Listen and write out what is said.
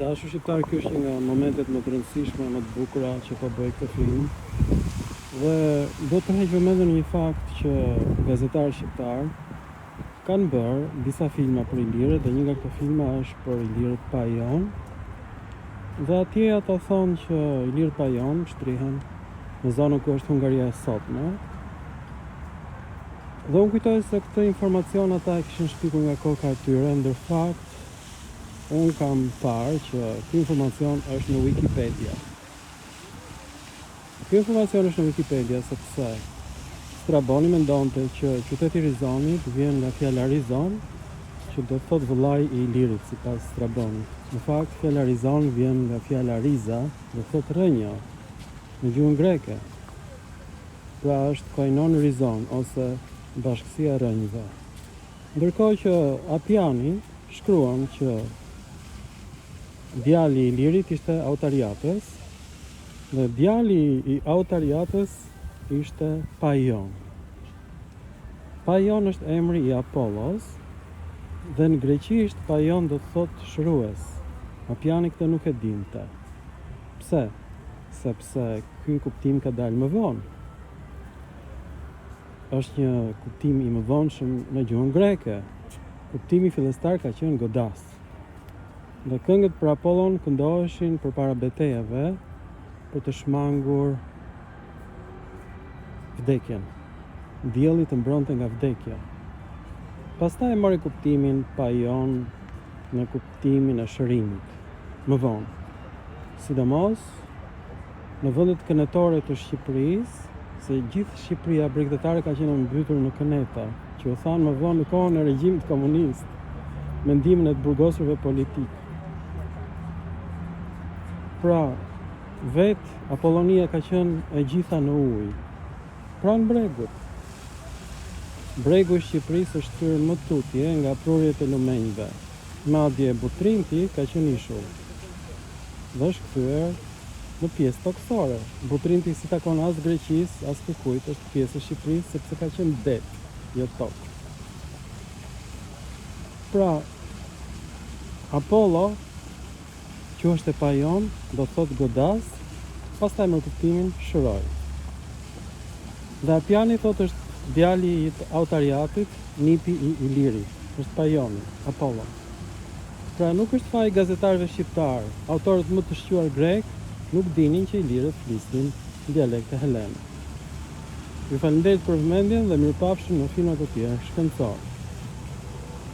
Dashur shqiptar, ky është një nga momentet më të rëndësishme, më të bukura që po bëj këtë film. Dhe do të heq vëmendjen një fakt që gazetarë shqiptar kanë bërë disa filma për Ilirët dhe një nga këto filma është për Ilirët pa jon. Dhe atje ata thonë që Ilirët pa jon shtrihen në zonën ku është Hungaria e sotme. Dhe unë kujtoj se këtë informacion ata e kishin shpikur nga koka e tyre, ndër fakt unë kam parë që ky informacion është në Wikipedia. Ky informacion është në Wikipedia sepse Straboni mendonte që qyteti Rizonit vjen nga fjala Rizon, që do të thotë vëllai i Ilirit sipas Strabonit. Në fakt fjala Rizon vjen nga fjala Riza, do të thotë rënjo në gjuhën greke. Pra është koinon Rizon ose bashkësia e rënjve. Ndërkohë që Apjani shkruan që djali i Ilirit ishte Autariates dhe djali i Autariates ishte Paion. Paion është emri i Apollos dhe në greqisht Paion do të thotë shërues. Apjani këtë nuk e dinte. Pse? Sepse ky kuptim ka dalë më vonë. Është një kuptim i mëvonshëm në gjuhën greke. Kuptimi fillestar ka qenë godas. Dhe këngët për Apollon këndoheshin përpara betejave për të shmangur vdekjen. Dielli të mbronte nga vdekja. Pastaj mori kuptimin Paion në kuptimin e shërimit. Më vonë, sidomos në vendet kënetore të Shqipërisë, se gjithë Shqipëria bregdetare ka qenë mbytur në këneta, që u thanë më vonë në kohën e regjimit komunist, me ndihmën e të burgosurve politikë. Pra, vetë Apollonia ka qenë e gjitha në ujë, pranë bregut. Bregu i Shqipërisë është thyrë më tutje nga prurjet e lumenjve. Madje Butrinti ka qenë ishull dhe është kthyer në pjesë toksore. Butrinti si takon as Greqisë, as kërkujt, është pjesë e Shqipërisë sepse ka qenë det, jo tokë. Pra, Apollo, që është e Paion, do thotë godas, pastaj me kuptimin shëroj. Dhe Apjani thotë është djali i Autariatit, nipi i Ilirit, është Paioni, Apollo. Pra nuk është faji gazetarëve shqiptar, autorët më të shquar grek nuk dinin që Ilirët flisnin dialekte helene. Ju falenderit për vëmendjen dhe mirupafshim në filma të tjerë shkencor.